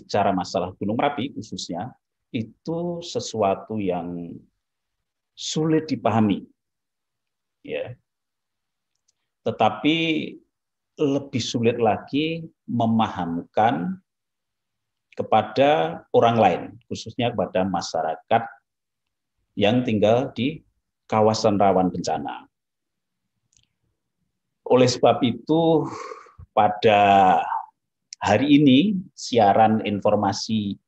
bicara masalah Gunung Merapi khususnya, itu sesuatu yang sulit dipahami, ya. Tetapi lebih sulit lagi memahamkan kepada orang lain, khususnya kepada masyarakat yang tinggal di kawasan rawan bencana. Oleh sebab itu, pada hari ini siaran informasi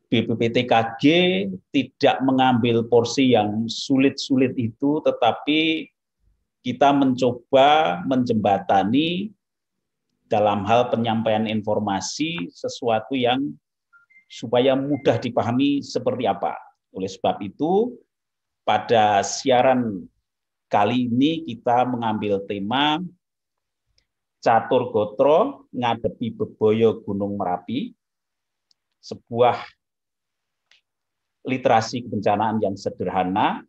BPPTKG tidak mengambil porsi yang sulit-sulit itu, tetapi kita mencoba menjembatani dalam hal penyampaian informasi sesuatu yang supaya mudah dipahami seperti apa. Oleh sebab itu, pada siaran kali ini kita mengambil tema Catur Gotro ngadepi bebaya Gunung Merapi, sebuah literasi kebencanaan yang sederhana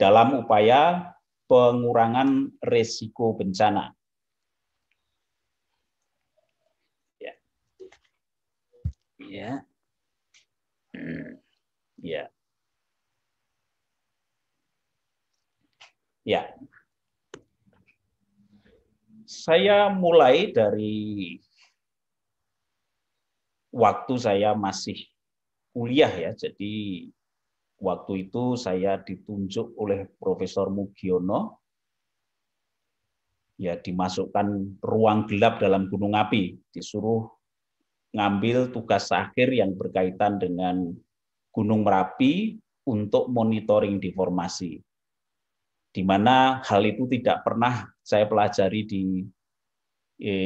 dalam upaya pengurangan resiko bencana. Ya. Ya. Ya. Ya. Saya mulai dari waktu saya masih kuliah ya. Jadi waktu itu saya ditunjuk oleh Profesor Mugiono, ya dimasukkan ruang gelap dalam gunung api, disuruh ngambil tugas akhir yang berkaitan dengan Gunung Merapi untuk monitoring deformasi, di mana hal itu tidak pernah saya pelajari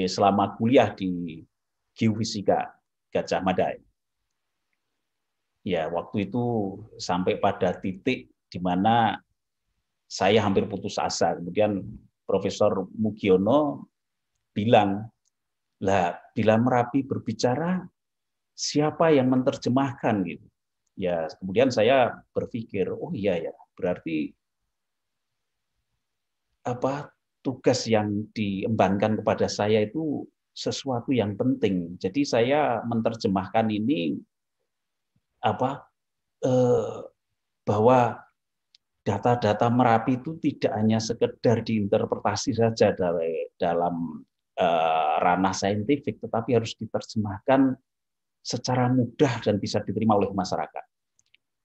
selama kuliah di Geofisika Gajah Mada. Ya, waktu itu sampai pada titik di mana saya hampir putus asa. Kemudian Profesor Mugiono bilang, lah bila Merapi berbicara, siapa yang menerjemahkan gitu? Ya, kemudian saya berpikir, oh iya ya, berarti apa tugas yang diembankan kepada saya itu sesuatu yang penting. Jadi saya menerjemahkan ini apa bahwa data-data Merapi itu tidak hanya sekedar diinterpretasi saja dalam ranah saintifik, tetapi harus diterjemahkan secara mudah dan bisa diterima oleh masyarakat.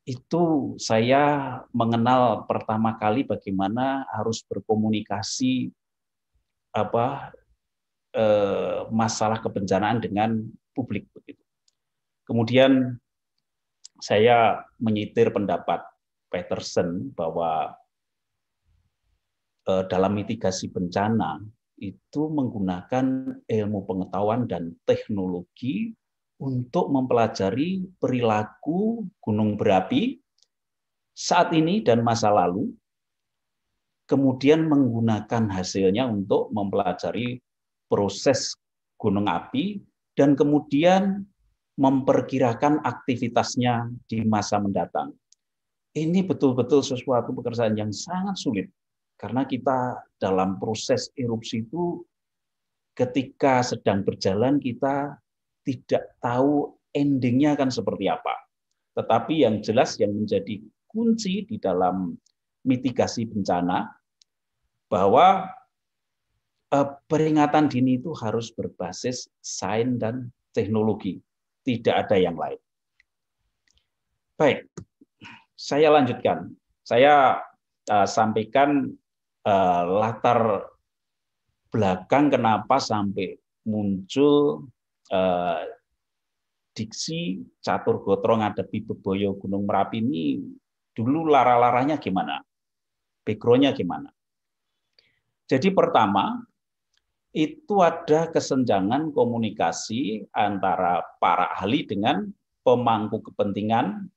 Itu saya mengenal pertama kali bagaimana harus berkomunikasi masalah kebencanaan dengan publik begitu. Kemudian saya menyitir pendapat Peterson bahwa dalam mitigasi bencana itu menggunakan ilmu pengetahuan dan teknologi untuk mempelajari perilaku gunung berapi saat ini dan masa lalu, kemudian menggunakan hasilnya untuk mempelajari proses gunung api dan kemudian memperkirakan aktivitasnya di masa mendatang. Ini betul-betul sesuatu pekerjaan yang sangat sulit, karena kita dalam proses erupsi itu ketika sedang berjalan kita tidak tahu endingnya akan seperti apa. Tetapi yang jelas yang menjadi kunci di dalam mitigasi bencana bahwa peringatan dini itu harus berbasis sains dan teknologi, tidak ada yang lain. Baik, saya lanjutkan. Saya sampaikan latar belakang kenapa sampai muncul diksi Catur Gotro ngadepi bebaya Gunung Merapi ini. Dulu lara-laranya gimana? Background-nya gimana? Jadi pertama, itu ada kesenjangan komunikasi antara para ahli dengan pemangku kepentingan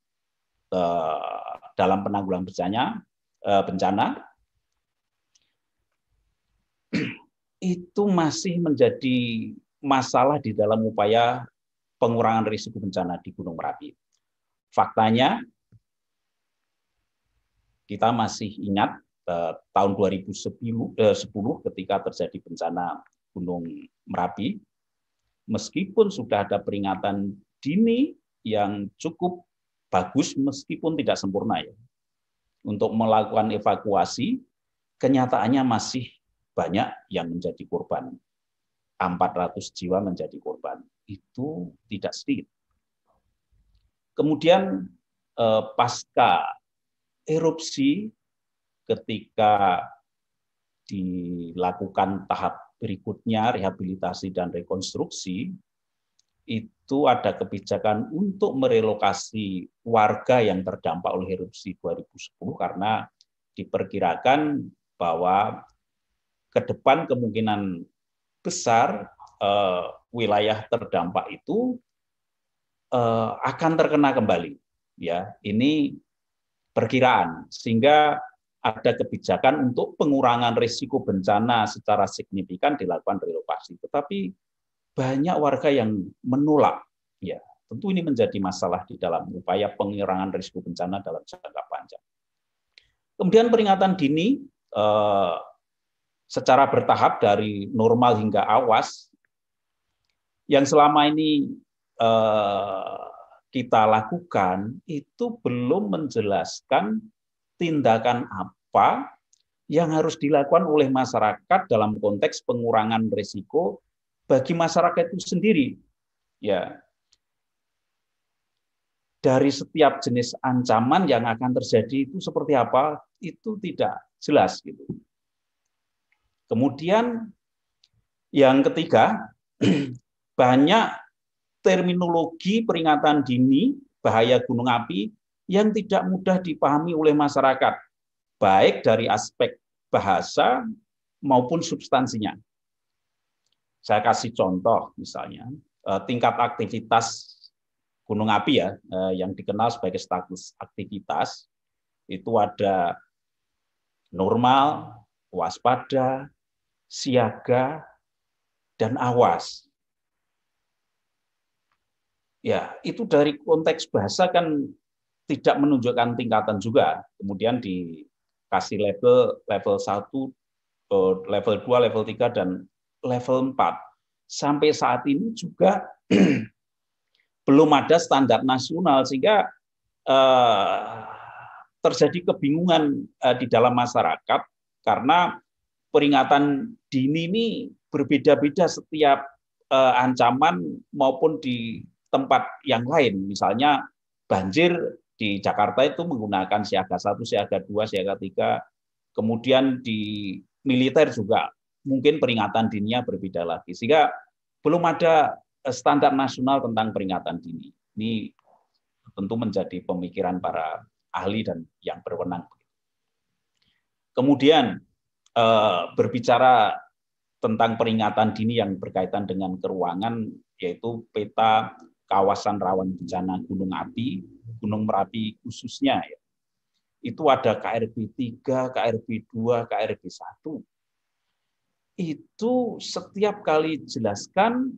dalam penanggulangan bencana. Itu masih menjadi masalah di dalam upaya pengurangan risiko bencana di Gunung Merapi. Faktanya, kita masih ingat tahun 2010 ketika terjadi bencana Gunung Merapi, meskipun sudah ada peringatan dini yang cukup bagus, meskipun tidak sempurna ya, untuk melakukan evakuasi, kenyataannya masih banyak yang menjadi korban. 400 jiwa menjadi korban. Itu tidak sedikit. Kemudian pasca erupsi, ketika dilakukan tahap berikutnya, rehabilitasi dan rekonstruksi, itu ada kebijakan untuk merelokasi warga yang terdampak oleh erupsi 2010 karena diperkirakan bahwa ke depan kemungkinan besar wilayah terdampak itu akan terkena kembali. Ya, ini perkiraan, sehingga ada kebijakan untuk pengurangan risiko bencana secara signifikan dilakukan relokasi. Tetapi banyak warga yang menolak. Ya, tentu ini menjadi masalah di dalam upaya pengurangan risiko bencana dalam jangka panjang. Kemudian peringatan dini secara bertahap dari normal hingga awas yang selama ini kita lakukan itu belum menjelaskan tindakan apa yang harus dilakukan oleh masyarakat dalam konteks pengurangan risiko bagi masyarakat itu sendiri. Ya, dari setiap jenis ancaman yang akan terjadi itu seperti apa, itu tidak jelas gitu. Kemudian yang ketiga, banyak terminologi peringatan dini bahaya gunung api yang tidak mudah dipahami oleh masyarakat, baik dari aspek bahasa maupun substansinya. Saya kasih contoh misalnya, tingkat aktivitas gunung api ya, yang dikenal sebagai status aktivitas, itu ada normal, waspada, siaga, dan awas. Ya, itu dari konteks bahasa kan tidak menunjukkan tingkatan juga. Kemudian dikasih level 1, level 2, level 3, dan level 4. Sampai saat ini juga belum ada standar nasional, sehingga terjadi kebingungan di dalam masyarakat karena peringatan dini ini berbeda-beda setiap ancaman maupun di tempat yang lain. Misalnya banjir di Jakarta itu menggunakan siaga 1, siaga 2, siaga 3. Kemudian di militer juga mungkin peringatan dininya berbeda lagi. Sehingga belum ada standar nasional tentang peringatan dini. Ini tentu menjadi pemikiran para ahli dan yang berwenang. Kemudian berbicara tentang peringatan dini yang berkaitan dengan keuangan, yaitu peta kawasan rawan bencana gunung api, Gunung Merapi khususnya. Ya. Itu ada KRB 3, KRB 2, KRB 1. Itu setiap kali jelaskan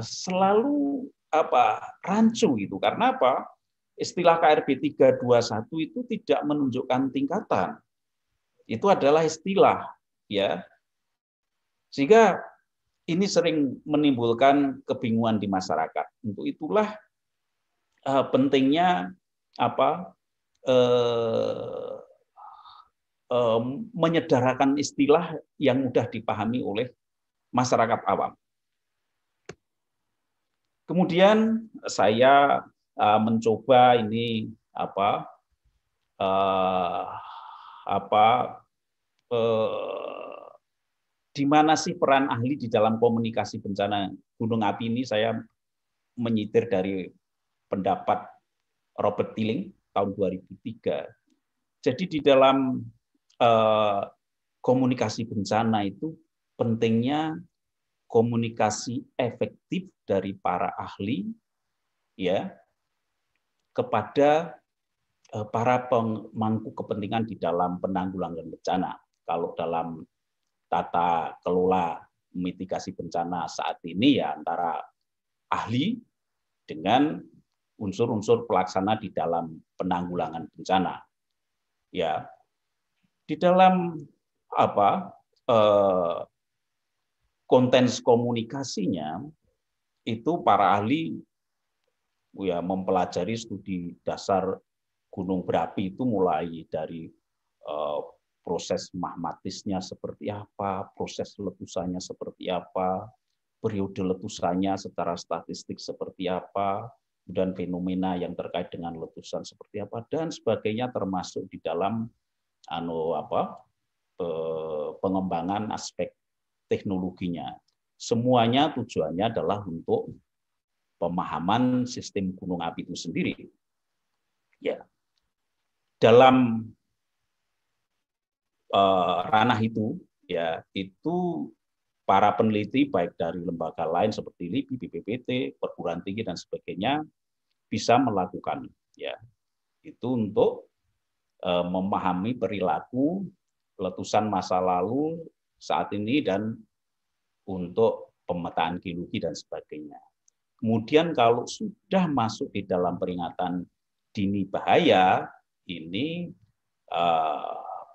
selalu rancu itu. Karena apa? Istilah KRB 321 itu tidak menunjukkan tingkatan. Itu adalah istilah, ya. Sehingga ini sering menimbulkan kebingungan di masyarakat. Untuk itulah pentingnya menyederhanakan istilah yang mudah dipahami oleh masyarakat awam. Kemudian saya mencoba ini di mana sih peran ahli di dalam komunikasi bencana gunung api ini. Saya menyitir dari pendapat Robert Tilling tahun 2003. Jadi di dalam komunikasi bencana itu pentingnya komunikasi efektif dari para ahli ya kepada para pemangku kepentingan di dalam penanggulangan bencana. Kalau dalam tata kelola mitigasi bencana saat ini ya antara ahli dengan unsur-unsur pelaksana di dalam penanggulangan bencana. Ya, di dalam kontens komunikasinya itu para ahli ya mempelajari studi dasar gunung berapi itu mulai dari proses magmatisnya seperti apa, proses letusannya seperti apa, periode letusannya secara statistik seperti apa, dan fenomena yang terkait dengan letusan seperti apa dan sebagainya, termasuk di dalam pengembangan aspek teknologinya. Semuanya tujuannya adalah untuk pemahaman sistem gunung api itu sendiri. Ya, dalam ranah itu, ya itu para peneliti baik dari lembaga lain seperti LIPI, BPPT, perguruan tinggi dan sebagainya bisa melakukan, ya itu untuk memahami perilaku letusan masa lalu saat ini dan untuk pemetaan geologi dan sebagainya. Kemudian kalau sudah masuk di dalam peringatan dini bahaya, ini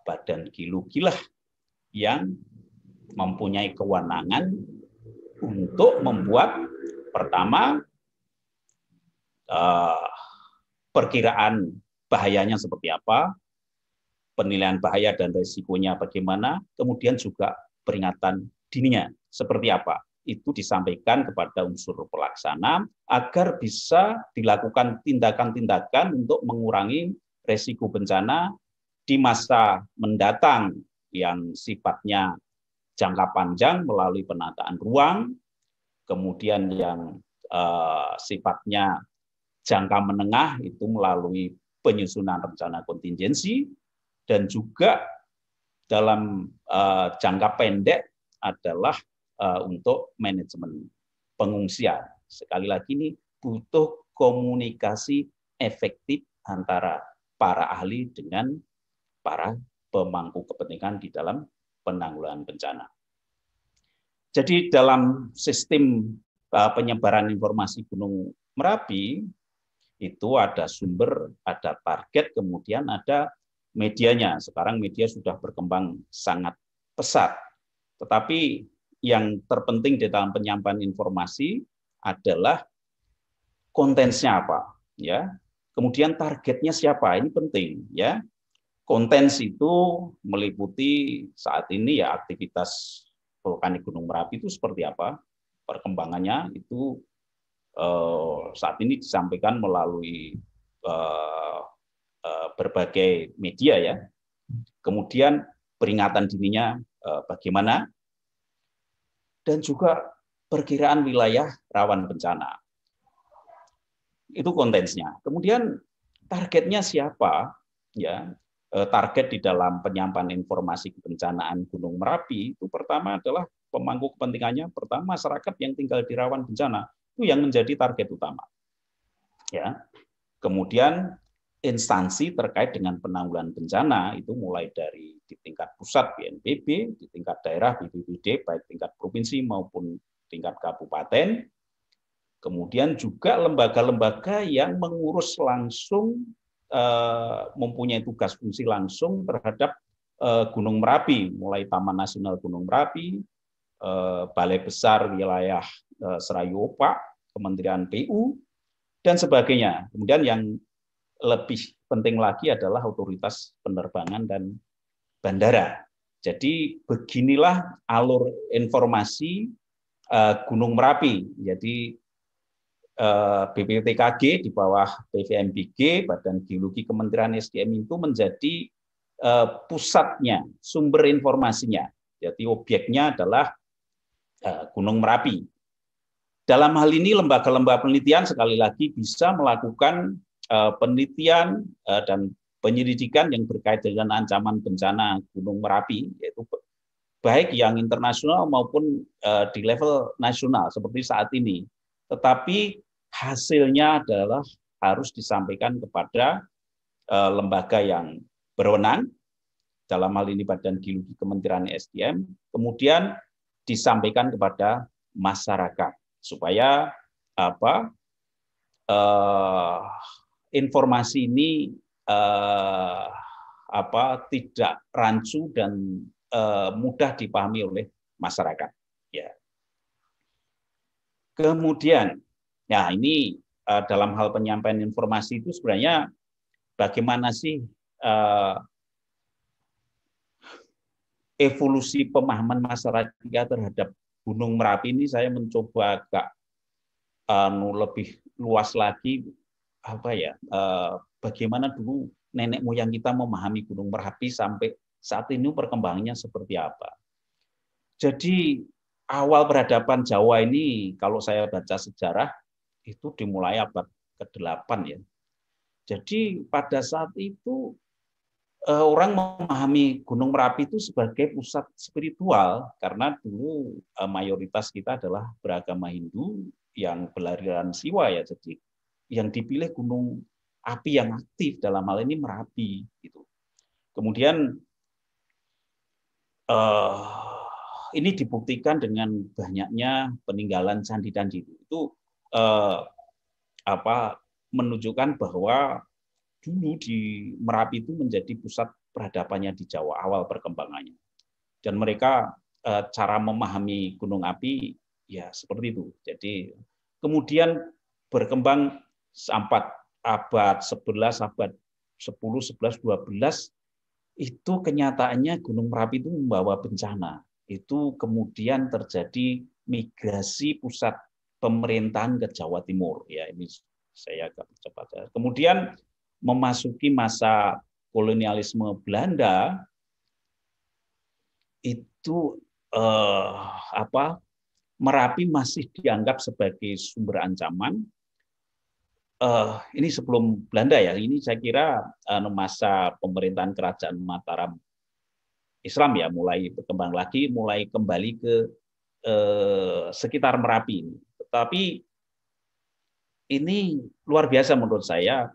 Badan Geologi lah yang mempunyai kewenangan untuk membuat pertama perkiraan bahayanya seperti apa, penilaian bahaya dan resikonya bagaimana, kemudian juga peringatan dininya seperti apa. Itu disampaikan kepada unsur pelaksana agar bisa dilakukan tindakan-tindakan untuk mengurangi resiko bencana di masa mendatang yang sifatnya jangka panjang melalui penataan ruang, kemudian yang sifatnya jangka menengah itu melalui penyusunan rencana kontingensi, dan juga dalam jangka pendek adalah untuk manajemen pengungsian. Sekali lagi ini butuh komunikasi efektif antara para ahli dengan para pemangku kepentingan di dalam penanggulangan bencana. Jadi dalam sistem penyebaran informasi Gunung Merapi itu ada sumber, ada target, kemudian ada medianya. Sekarang media sudah berkembang sangat pesat. Tetapi yang terpenting di dalam penyampaian informasi adalah kontennya apa, ya. Kemudian targetnya siapa, ini penting, ya. Kontens itu meliputi saat ini ya aktivitas vulkanik Gunung Merapi itu seperti apa, perkembangannya itu saat ini disampaikan melalui berbagai media ya. Kemudian peringatan dininya bagaimana, dan juga perkiraan wilayah rawan bencana. Itu kontennya. Kemudian targetnya siapa, ya. Target di dalam penyampaian informasi kebencanaan Gunung Merapi itu pertama adalah pemangku kepentingannya, pertama masyarakat yang tinggal di rawan bencana, itu yang menjadi target utama. Ya. Kemudian instansi terkait dengan penanggulangan bencana itu mulai dari di tingkat pusat BNPB, di tingkat daerah BPBD, baik tingkat provinsi maupun tingkat kabupaten. Kemudian juga lembaga-lembaga yang mengurus langsung, mempunyai tugas fungsi langsung terhadap Gunung Merapi, mulai Taman Nasional Gunung Merapi, Balai Besar Wilayah Serayu Opak, Kementerian PU, dan sebagainya. Kemudian yang lebih penting lagi adalah otoritas penerbangan dan bandara. Jadi beginilah alur informasi Gunung Merapi. Jadi BPPTKG di bawah PVMBG, Badan Geologi Kementerian SDM itu menjadi pusatnya, sumber informasinya. Jadi objeknya adalah Gunung Merapi. Dalam hal ini lembaga-lembaga penelitian sekali lagi bisa melakukan penelitian dan penyelidikan yang berkait dengan ancaman bencana Gunung Merapi, yaitu baik yang internasional maupun di level nasional seperti saat ini. Tetapi hasilnya adalah harus disampaikan kepada lembaga yang berwenang, dalam hal ini Badan Geologi Kementerian SDM, kemudian disampaikan kepada masyarakat supaya informasi ini tidak rancu dan mudah dipahami oleh masyarakat. Ya. Kemudian, ya ini dalam hal penyampaian informasi itu sebenarnya bagaimana sih evolusi pemahaman masyarakat terhadap Gunung Merapi ini. Saya mencoba agak lebih luas lagi apa ya, bagaimana dulu nenek moyang kita memahami Gunung Merapi sampai saat ini perkembangannya seperti apa. Jadi awal peradaban Jawa ini kalau saya baca sejarah itu dimulai abad ke-8 ya. Jadi pada saat itu orang memahami Gunung Merapi itu sebagai pusat spiritual karena dulu mayoritas kita adalah beragama Hindu yang beraliran Siwa ya. Jadi yang dipilih gunung api yang aktif dalam hal ini Merapi gitu. Kemudian ini dibuktikan dengan banyaknya peninggalan candi-candi itu menunjukkan bahwa dulu di Merapi itu menjadi pusat peradabannya di Jawa awal perkembangannya. Dan mereka cara memahami gunung api ya seperti itu. Jadi kemudian berkembang sampai abad 11, abad 10, 11, 12 itu kenyataannya Gunung Merapi itu membawa bencana. Itu kemudian terjadi migrasi pusat pemerintahan ke Jawa Timur. Ya, ini saya agak cepat. Kemudian memasuki masa kolonialisme Belanda, itu Merapi masih dianggap sebagai sumber ancaman. Ini sebelum Belanda ya, ini saya kira masa pemerintahan kerajaan Mataram Islam ya, mulai berkembang lagi, mulai kembali ke sekitar Merapi ini. Tetapi ini luar biasa menurut saya,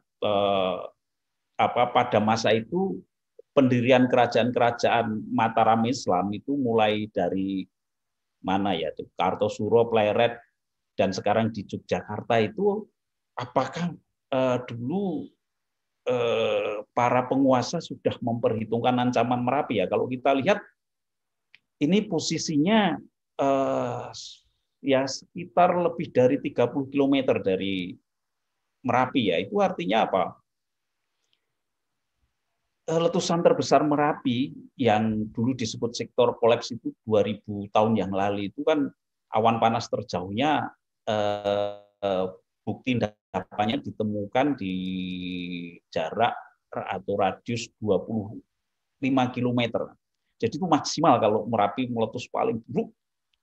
pada masa itu pendirian kerajaan-kerajaan Mataram Islam itu mulai dari mana ya, Kartosuro, Pleret, dan sekarang di Yogyakarta itu, apakah dulu para penguasa sudah memperhitungkan ancaman Merapi ya? Kalau kita lihat ini posisinya ya sekitar lebih dari 30 km dari Merapi ya. Itu artinya apa? Letusan terbesar Merapi yang dulu disebut sektor kolaps itu 2000 tahun yang lalu itu kan awan panas terjauhnya bukti dapannya ditemukan di jarak atau radius 25 km. Jadi itu maksimal kalau Merapi meletus paling buruk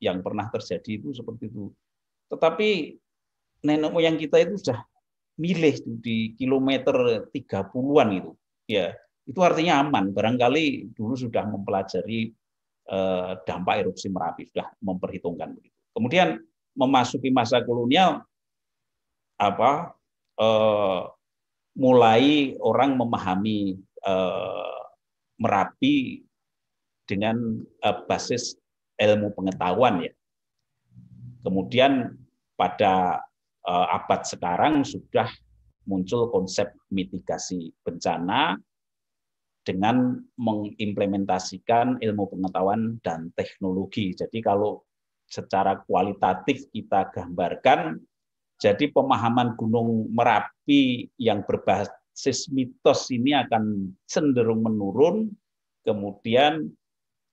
yang pernah terjadi itu seperti itu. Tetapi nenek moyang kita itu sudah milih di kilometer 30-an itu. Ya, itu artinya aman. Barangkali dulu sudah mempelajari dampak erupsi Merapi, sudah memperhitungkan begitu. Kemudian memasuki masa kolonial, mulai orang memahami Merapi dengan basis ilmu pengetahuan ya. Kemudian pada abad sekarang sudah muncul konsep mitigasi bencana dengan mengimplementasikan ilmu pengetahuan dan teknologi. Jadi kalau secara kualitatif kita gambarkan, jadi pemahaman Gunung Merapi yang berbasis mitos ini akan cenderung menurun, kemudian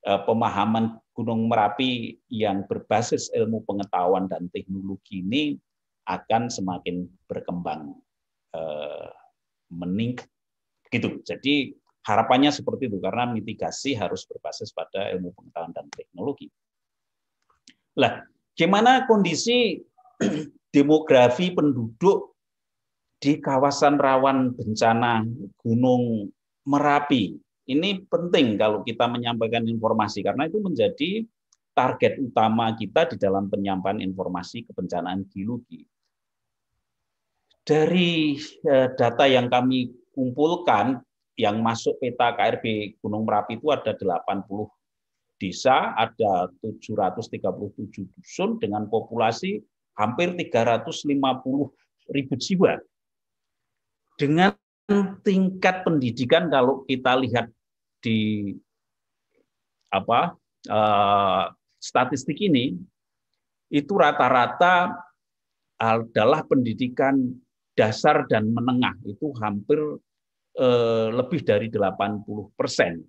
pemahaman Gunung Merapi yang berbasis ilmu pengetahuan dan teknologi ini akan semakin berkembang meningkat gitu. Jadi harapannya seperti itu karena mitigasi harus berbasis pada ilmu pengetahuan dan teknologi. Lah, gimana kondisi demografi penduduk di kawasan rawan bencana Gunung Merapi? Ini penting kalau kita menyampaikan informasi karena itu menjadi target utama kita di dalam penyampaian informasi kebencanaan geologi. Dari data yang kami kumpulkan, yang masuk peta KRB Gunung Merapi itu ada 80 desa, ada 737 dusun dengan populasi hampir 350.000 jiwa. Dengan tingkat pendidikan kalau kita lihat di statistik ini, itu rata-rata adalah pendidikan dasar dan menengah, itu hampir lebih dari 80%.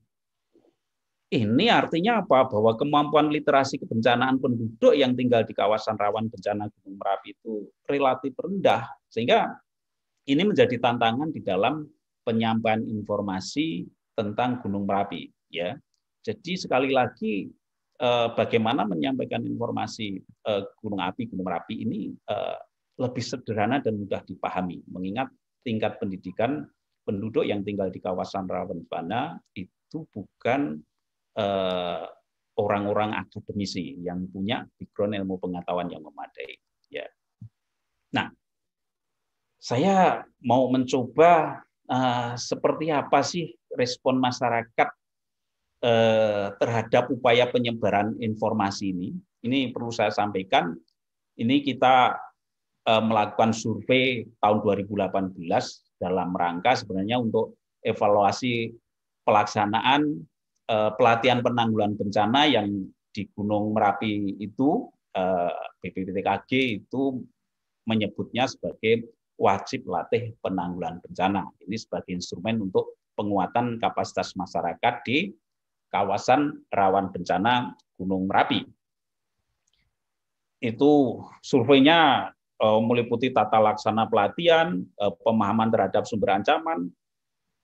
Ini artinya apa? Bahwa kemampuan literasi kebencanaan penduduk yang tinggal di kawasan rawan bencana Gunung Merapi itu relatif rendah, sehingga ini menjadi tantangan di dalam penyampaian informasi tentang Gunung Merapi. Ya, jadi sekali lagi bagaimana menyampaikan informasi Gunung Merapi ini lebih sederhana dan mudah dipahami, mengingat tingkat pendidikan penduduk yang tinggal di kawasan rawan bencana itu bukan orang-orang akademisi yang punya background ilmu pengetahuan yang memadai. Ya. Nah, saya mau mencoba seperti apa sih respon masyarakat terhadap upaya penyebaran informasi ini. Ini perlu saya sampaikan, ini kita melakukan survei tahun 2018 dalam rangka sebenarnya untuk evaluasi pelaksanaan pelatihan penanggulangan bencana yang di Gunung Merapi itu, BPPTKG itu menyebutnya sebagai wajib latih penanggulangan bencana. Ini sebagai instrumen untuk penguatan kapasitas masyarakat di kawasan rawan bencana Gunung Merapi. Itu surveinya meliputi tata laksana pelatihan, pemahaman terhadap sumber ancaman,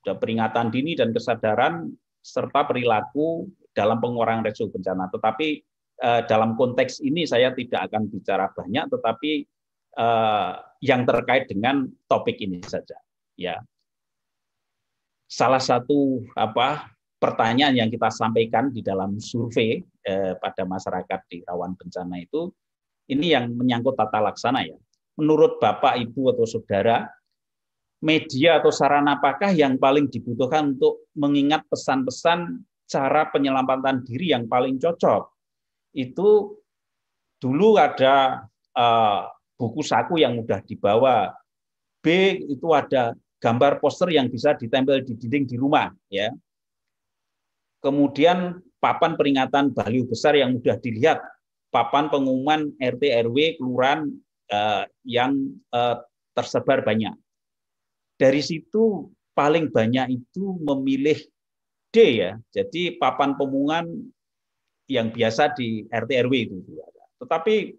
peringatan dini dan kesadaran, serta perilaku dalam pengurangan resiko bencana. Tetapi dalam konteks ini saya tidak akan bicara banyak, tetapi yang terkait dengan topik ini saja. Ya, salah satu pertanyaan yang kita sampaikan di dalam survei pada masyarakat di rawan bencana itu, ini yang menyangkut tata laksana ya. Menurut Bapak, Ibu, atau Saudara, media atau sarana apakah yang paling dibutuhkan untuk mengingat pesan-pesan cara penyelamatan diri yang paling cocok? Itu dulu ada buku saku yang mudah dibawa. B, itu ada gambar poster yang bisa ditempel di dinding di rumah. Ya. Kemudian papan peringatan baliho besar yang mudah dilihat. Papan pengumuman RT RW kelurahan yang tersebar banyak. Dari situ paling banyak itu memilih D ya. Jadi papan pengumuman yang biasa di RT RW itu. Tetapi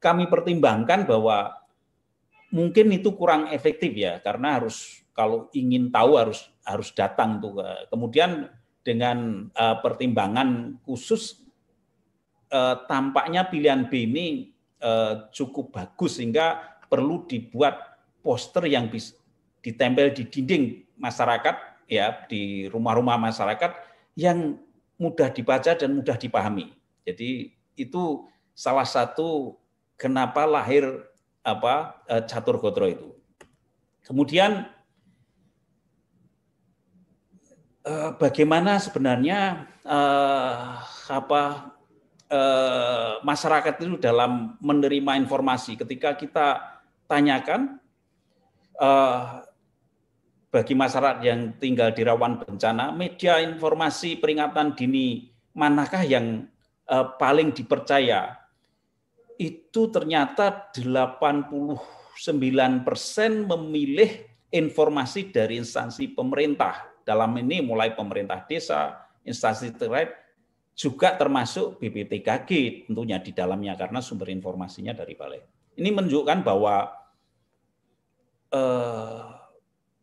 kami pertimbangkan bahwa mungkin itu kurang efektif ya, karena harus kalau ingin tahu harus datang tuh. Kemudian dengan pertimbangan khusus tampaknya pilihan B ini cukup bagus sehingga perlu dibuat poster yang bisa ditempel di dinding masyarakat ya, di rumah-rumah masyarakat yang mudah dibaca dan mudah dipahami. Jadi itu salah satu kenapa lahir Catur Gotro itu. Kemudian bagaimana sebenarnya masyarakat itu dalam menerima informasi. Ketika kita tanyakan bagi masyarakat yang tinggal di rawan bencana, media informasi peringatan dini manakah yang paling dipercaya? Itu ternyata 89% memilih informasi dari instansi pemerintah. Dalam ini mulai pemerintah desa, instansi terkait, juga termasuk BPTKG tentunya di dalamnya karena sumber informasinya dari balai. Ini menunjukkan bahwa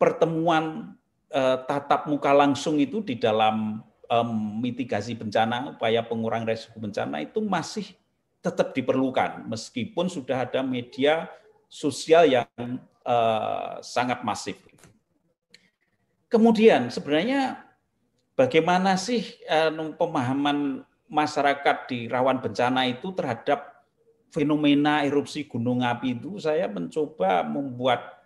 pertemuan tatap muka langsung itu di dalam mitigasi bencana, upaya pengurangan risiko bencana itu masih tetap diperlukan meskipun sudah ada media sosial yang sangat masif. Kemudian sebenarnya bagaimana sih pemahaman masyarakat di rawan bencana itu terhadap fenomena erupsi gunung api itu? Saya mencoba membuat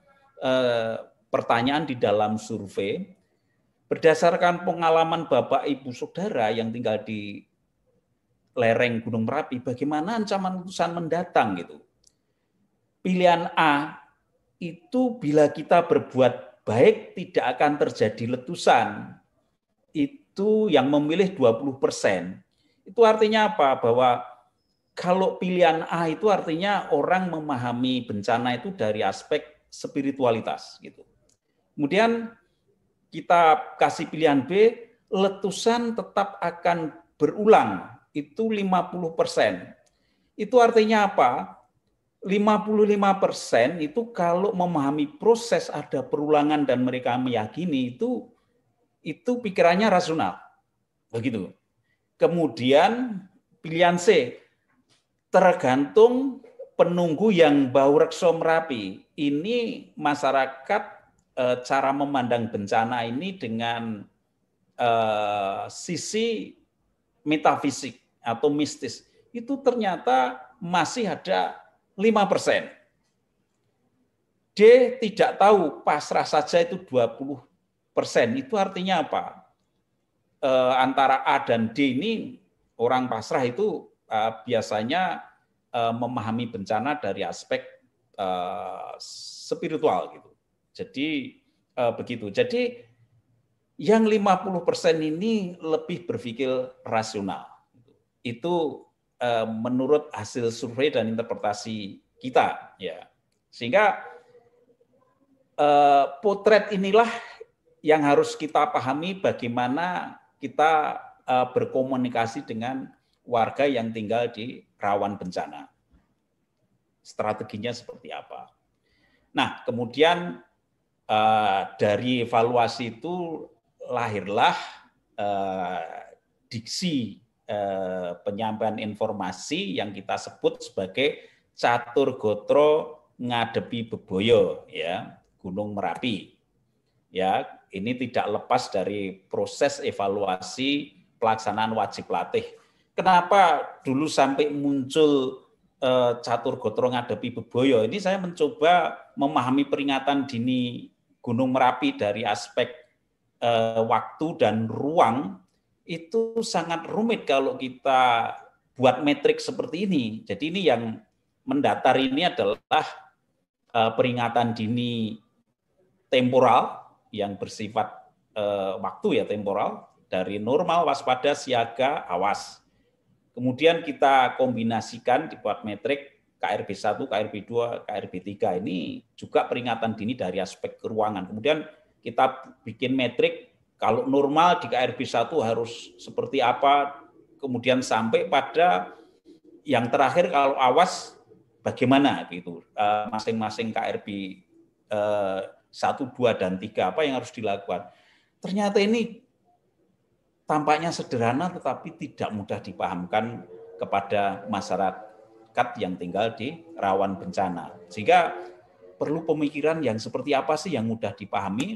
pertanyaan di dalam survei berdasarkan pengalaman Bapak Ibu Saudara yang tinggal di lereng Gunung Merapi, bagaimana ancaman letusan mendatang gitu. Pilihan A itu bila kita berbuat baik tidak akan terjadi letusan. Itu yang memilih 20%. Itu artinya apa? Bahwa kalau pilihan A itu artinya orang memahami bencana itu dari aspek spiritualitas gitu. Kemudian kita kasih pilihan B, letusan tetap akan berulang, itu 50%. Itu artinya apa? 55% itu kalau memahami proses ada perulangan dan mereka meyakini itu pikirannya rasional. Begitu. Kemudian pilihan C, tergantung penunggu yang bau rekso Merapi. Ini masyarakat cara memandang bencana ini dengan sisi metafisik atau mistis. Itu ternyata masih ada 5%. D tidak tahu, pasrah saja itu 20%. Itu artinya apa? Antara A dan D ini orang pasrah itu biasanya memahami bencana dari aspek spiritual gitu. Jadi begitu. Jadi yang 50% ini lebih berpikir rasional. Itu menurut hasil survei dan interpretasi kita, ya. Sehingga potret inilah yang harus kita pahami bagaimana kita berkomunikasi dengan warga yang tinggal di rawan bencana. Strateginya seperti apa? Nah, kemudian dari evaluasi itu lahirlah diksi penyampaian informasi yang kita sebut sebagai catur gotro ngadepi beboyo, ya, Gunung Merapi. Ya, ini tidak lepas dari proses evaluasi pelaksanaan wajib latih. Kenapa dulu sampai muncul catur gotro ngadepi beboyo? Ini saya mencoba memahami peringatan dini Gunung Merapi dari aspek waktu dan ruang. Itu sangat rumit kalau kita buat metrik seperti ini. Jadi ini yang mendatar ini adalah peringatan dini temporal yang bersifat waktu ya, temporal, dari normal, waspada, siaga, awas. Kemudian kita kombinasikan dibuat metrik KRB 1, KRB 2, KRB 3 ini juga peringatan dini dari aspek ruangan. Kemudian kita bikin metrik kalau normal di KRB 1 harus seperti apa, kemudian sampai pada yang terakhir kalau awas bagaimana gitu. Masing-masing KRB 1, 2, dan 3 apa yang harus dilakukan. Ternyata ini tampaknya sederhana tetapi tidak mudah dipahamkan kepada masyarakat yang tinggal di rawan bencana. Sehingga perlu pemikiran yang seperti apa sih yang mudah dipahami.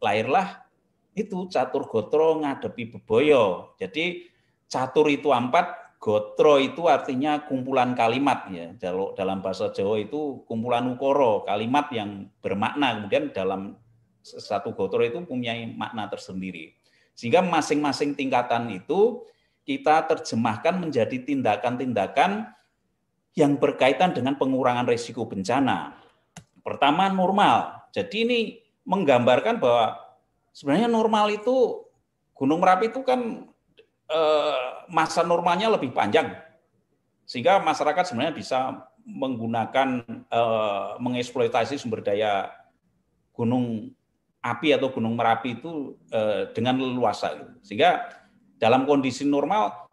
Lahirlah itu catur gotro ngadepi beboyo. Jadi catur itu 4, gotro itu artinya kumpulan kalimat ya. Dalam bahasa Jawa itu kumpulan ukoro, kalimat yang bermakna. Kemudian dalam satu gotro itu punya makna tersendiri. Sehingga masing-masing tingkatan itu kita terjemahkan menjadi tindakan-tindakan yang berkaitan dengan pengurangan risiko bencana. Pertama, normal. Jadi ini menggambarkan bahwa sebenarnya normal itu Gunung Merapi itu kan masa normalnya lebih panjang, sehingga masyarakat sebenarnya bisa menggunakan mengeksploitasi sumber daya gunung api atau Gunung Merapi itu dengan leluasa. Sehingga dalam kondisi normal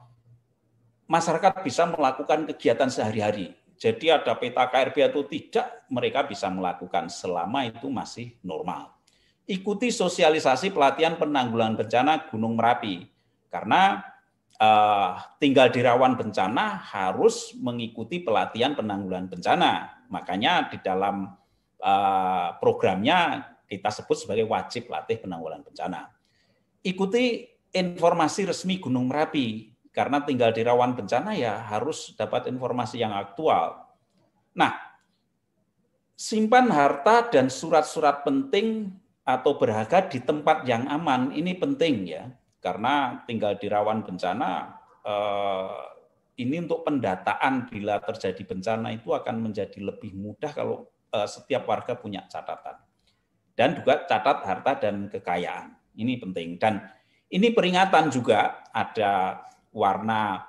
masyarakat bisa melakukan kegiatan sehari-hari. Jadi ada peta KRB atau tidak, mereka bisa melakukan selama itu masih normal. Ikuti sosialisasi pelatihan penanggulangan bencana Gunung Merapi. Karena tinggal di rawan bencana harus mengikuti pelatihan penanggulangan bencana. Makanya di dalam programnya kita sebut sebagai wajib latih penanggulangan bencana. Ikuti informasi resmi Gunung Merapi. Karena tinggal di rawan bencana ya harus dapat informasi yang aktual. Nah, simpan harta dan surat-surat penting atau berharga di tempat yang aman, ini penting ya. Karena tinggal di rawan bencana, ini untuk pendataan bila terjadi bencana itu akan menjadi lebih mudah kalau setiap warga punya catatan. Dan juga catat harta dan kekayaan, ini penting. Dan ini peringatan juga ada warna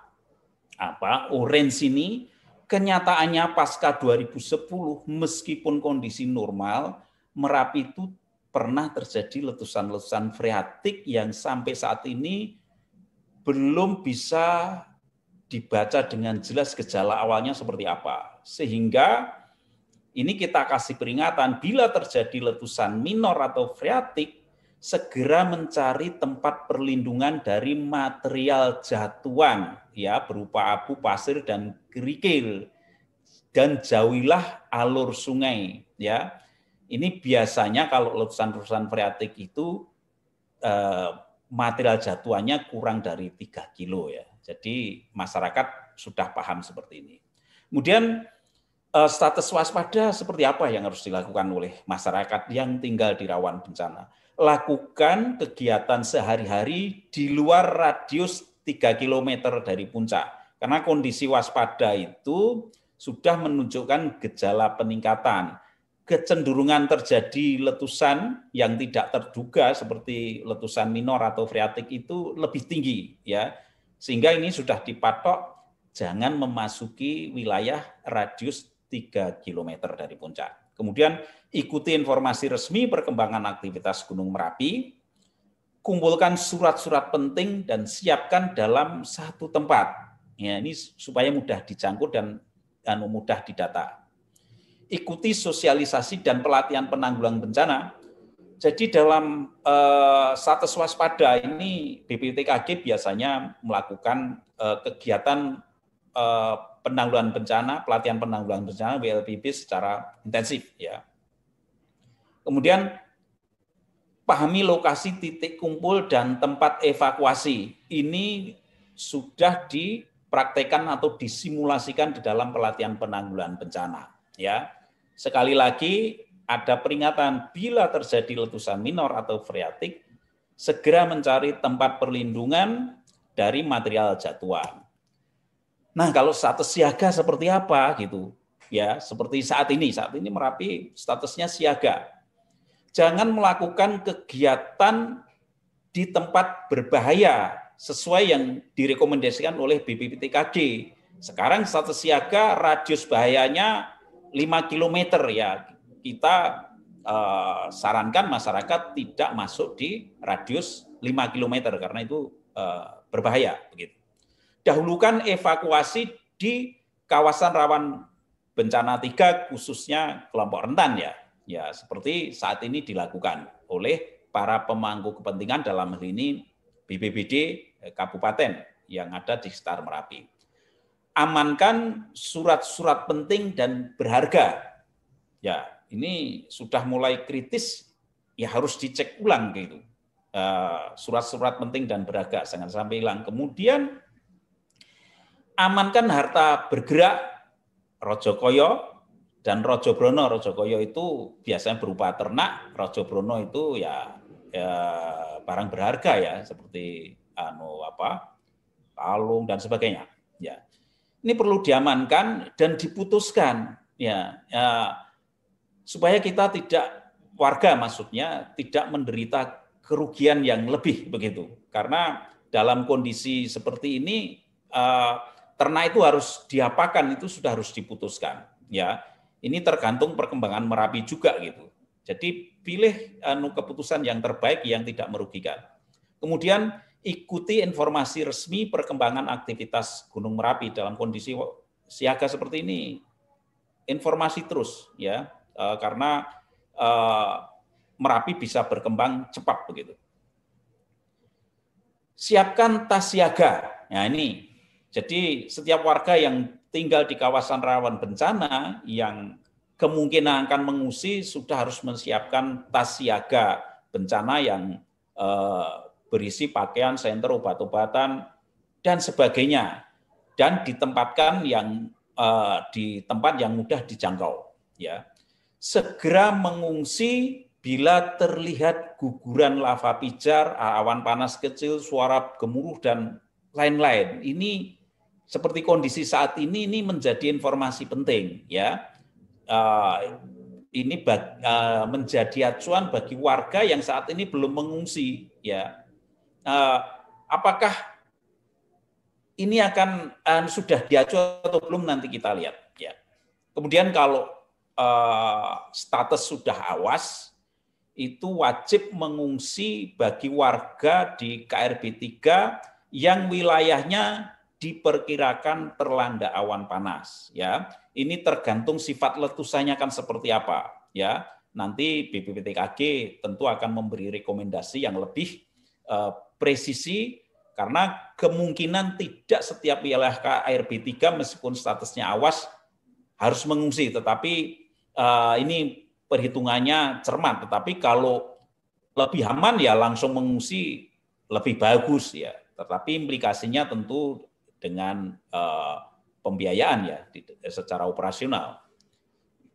orange ini, kenyataannya pasca 2010 meskipun kondisi normal, Merapi itu pernah terjadi letusan-letusan freatik yang sampai saat ini belum bisa dibaca dengan jelas gejala awalnya seperti apa. Sehingga ini kita kasih peringatan, bila terjadi letusan minor atau freatik, segera mencari tempat perlindungan dari material jatuhan ya berupa abu, pasir dan kerikil, dan jauhilah alur sungai ya. Ini biasanya kalau letusan-letusan freatik itu material jatuhannya kurang dari 3 kilo ya. Jadi masyarakat sudah paham seperti ini. Kemudian status waspada seperti apa yang harus dilakukan oleh masyarakat yang tinggal di rawan bencana? Lakukan kegiatan sehari-hari di luar radius 3 km dari puncak. Karena kondisi waspada itu sudah menunjukkan gejala peningkatan. Kecenderungan terjadi letusan yang tidak terduga seperti letusan minor atau freatik itu lebih tinggi ya. Sehingga ini sudah dipatok jangan memasuki wilayah radius 3 km dari puncak. Kemudian ikuti informasi resmi perkembangan aktivitas Gunung Merapi, kumpulkan surat-surat penting dan siapkan dalam satu tempat. Ya, ini supaya mudah dijangkau dan mudah didata. Ikuti sosialisasi dan pelatihan penanggulangan bencana. Jadi dalam status waspada ini BPBTKG biasanya melakukan kegiatan penanggulangan bencana, pelatihan penanggulangan bencana WLPB secara intensif ya. Kemudian pahami lokasi titik kumpul dan tempat evakuasi. Ini sudah dipraktekkan atau disimulasikan di dalam pelatihan penanggulangan bencana ya. Sekali lagi ada peringatan bila terjadi letusan minor atau freatik, segera mencari tempat perlindungan dari material jatuhan. Nah, kalau status siaga seperti apa gitu? Ya, seperti saat ini Merapi statusnya siaga. Jangan melakukan kegiatan di tempat berbahaya sesuai yang direkomendasikan oleh BPBTKG. Sekarang status siaga radius bahayanya 5 km ya. Kita sarankan masyarakat tidak masuk di radius 5 km karena itu berbahaya begitu. Dahulukan evakuasi di kawasan rawan bencana 3 khususnya kelompok rentan ya. Ya, seperti saat ini dilakukan oleh para pemangku kepentingan dalam hal ini BPBD kabupaten yang ada di sekitar Merapi. Amankan surat-surat penting dan berharga. Ya, ini sudah mulai kritis ya harus dicek ulang gitu. Surat-surat penting dan berharga jangan sampai hilang. Kemudian amankan harta bergerak Rojokoyo dan Rojobrono. Rojokoyo itu biasanya berupa ternak, Rojobrono itu ya barang berharga ya seperti kalung dan sebagainya. Ya, ini perlu diamankan dan diputuskan ya supaya kita warga maksudnya tidak menderita kerugian yang lebih begitu. Karena dalam kondisi seperti ini ternak itu harus diapakan itu sudah harus diputuskan ya. Ini tergantung perkembangan Merapi juga gitu. Jadi pilih keputusan yang terbaik yang tidak merugikan. Kemudian ikuti informasi resmi perkembangan aktivitas Gunung Merapi dalam kondisi siaga seperti ini. Informasi terus ya karena Merapi bisa berkembang cepat begitu. Siapkan tas siaga. Nah ini, jadi setiap warga yang tinggal di kawasan rawan bencana yang kemungkinan akan mengungsi sudah harus menyiapkan tas siaga bencana yang berisi pakaian, senter, obat-obatan dan sebagainya, dan ditempatkan di tempat yang mudah dijangkau. Ya, segera mengungsi bila terlihat guguran lava pijar, awan panas kecil, suara gemuruh dan lain-lain. Ini seperti kondisi saat ini menjadi informasi penting ya. Ini menjadi acuan bagi warga yang saat ini belum mengungsi ya. Apakah ini akan sudah diacu atau belum nanti kita lihat. Ya. Kemudian kalau status sudah awas, itu wajib mengungsi bagi warga di KRB 3 yang wilayahnya diperkirakan terlanda awan panas. Ya, ini tergantung sifat letusannya kan seperti apa. Ya, nanti BPPTKG tentu akan memberi rekomendasi yang lebih presisi karena kemungkinan tidak setiap wilayah KRB 3 meskipun statusnya awas harus mengungsi, tetapi ini perhitungannya cermat. Tetapi kalau lebih aman ya langsung mengungsi lebih bagus ya. Tetapi implikasinya tentu dengan pembiayaan ya secara operasional.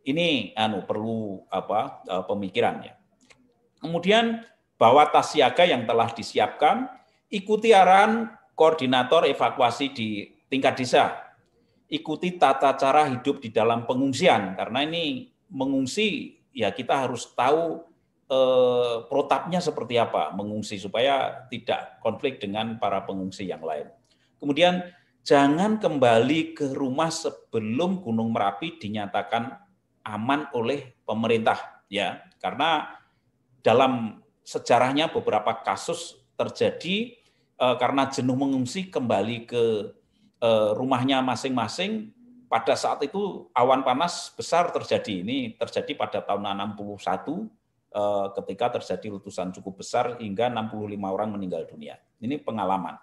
Ini perlu pemikiran ya. Kemudian bawa tas siaga yang telah disiapkan, ikuti arahan koordinator evakuasi di tingkat desa. Ikuti tata cara hidup di dalam pengungsian, karena ini mengungsi ya kita harus tahu protapnya seperti apa mengungsi supaya tidak konflik dengan para pengungsi yang lain. Kemudian jangan kembali ke rumah sebelum Gunung Merapi dinyatakan aman oleh pemerintah ya, karena dalam sejarahnya beberapa kasus terjadi karena jenuh mengungsi kembali ke rumahnya masing-masing. Pada saat itu awan panas besar terjadi. Ini terjadi pada tahun 61 ketika terjadi letusan cukup besar hingga 65 orang meninggal dunia. Ini pengalaman.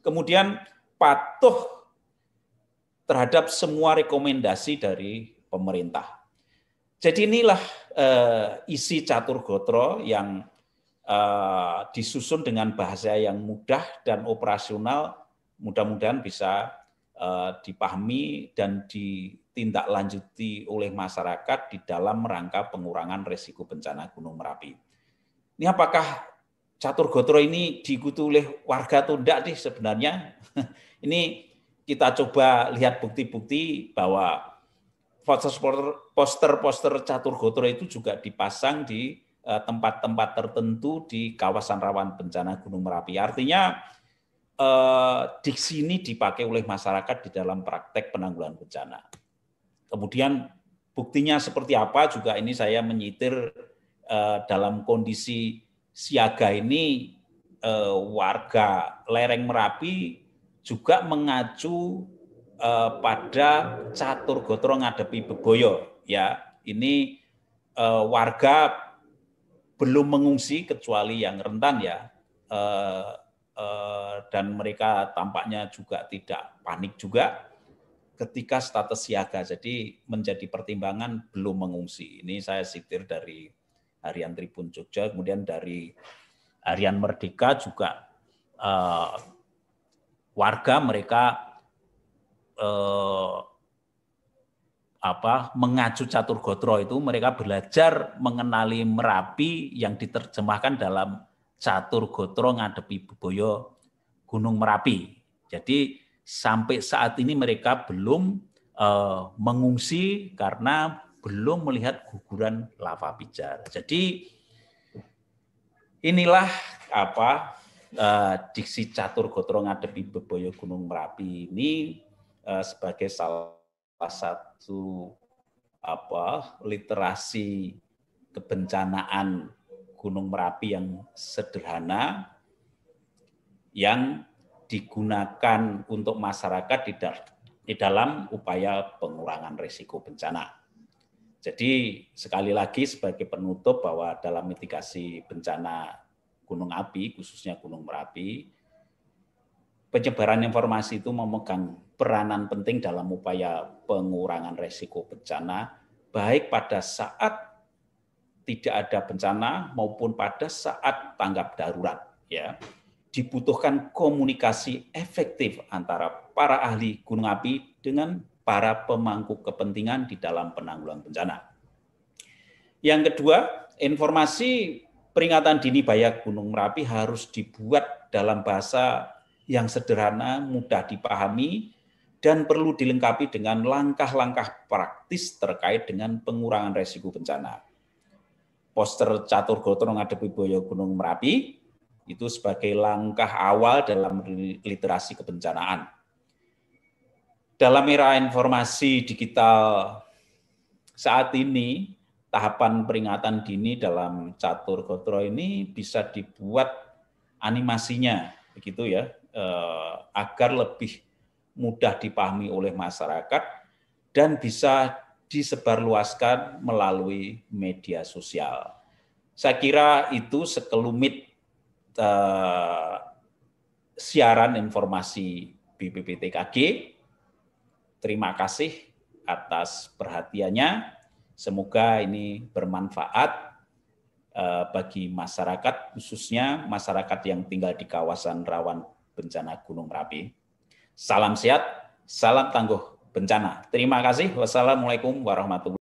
Kemudian patuh terhadap semua rekomendasi dari pemerintah. Jadi inilah isi catur gotro yang disusun dengan bahasa yang mudah dan operasional, mudah-mudahan bisa dipahami dan ditindaklanjuti oleh masyarakat di dalam rangka pengurangan risiko bencana Gunung Merapi. Ini apakah catur gotro ini diikuti oleh warga atau tidak sebenarnya? Ini kita coba lihat bukti-bukti bahwa poster-poster catur gotro itu juga dipasang di tempat-tempat tertentu di kawasan rawan bencana Gunung Merapi. Artinya diksi ini dipakai oleh masyarakat di dalam praktek penanggulangan bencana. Kemudian buktinya seperti apa juga ini saya menyitir dalam kondisi siaga ini warga lereng Merapi juga mengacu pada catur gotro ngadepi beboyo ya. Ini warga belum mengungsi kecuali yang rentan ya. Dan mereka tampaknya juga tidak panik juga ketika status siaga. Jadi menjadi pertimbangan belum mengungsi. Ini saya sitir dari Harian Tribun Jogja, kemudian dari Harian Merdeka juga warga mereka mengacu catur gotro itu, mereka belajar mengenali Merapi yang diterjemahkan dalam catur gotro ngadepi beboyo Gunung Merapi. Jadi sampai saat ini mereka belum mengungsi karena belum melihat guguran lava pijar. Jadi inilah diksi catur gotro ngadepi beboyo Gunung Merapi ini sebagai salah satu literasi kebencanaan Gunung Merapi yang sederhana yang digunakan untuk masyarakat di dalam upaya pengurangan risiko bencana. Jadi sekali lagi sebagai penutup bahwa dalam mitigasi bencana gunung api, khususnya Gunung Merapi, penyebaran informasi itu memegang peranan penting dalam upaya pengurangan risiko bencana, baik pada saat tidak ada bencana maupun pada saat tanggap darurat. Ya, dibutuhkan komunikasi efektif antara para ahli gunung api dengan para pemangku kepentingan di dalam penanggulangan bencana. Yang kedua, informasi peringatan dini bahaya Gunung Merapi harus dibuat dalam bahasa yang sederhana, mudah dipahami, dan perlu dilengkapi dengan langkah-langkah praktis terkait dengan pengurangan risiko bencana. Poster catur gotro ngadepi beboyo Gunung Merapi itu sebagai langkah awal dalam literasi kebencanaan. dalam era informasi digital saat ini, tahapan peringatan dini dalam catur gotro ini bisa dibuat animasinya, begitu ya, agar lebih mudah dipahami oleh masyarakat dan bisa disebarluaskan melalui media sosial. Saya kira itu sekelumit siaran informasi BPPTKG. Terima kasih atas perhatiannya. Semoga ini bermanfaat bagi masyarakat, khususnya masyarakat yang tinggal di kawasan rawan bencana Gunung Merapi. Salam sehat, salam tangguh bencana. Terima kasih. Wassalamualaikum warahmatullahi wabarakatuh.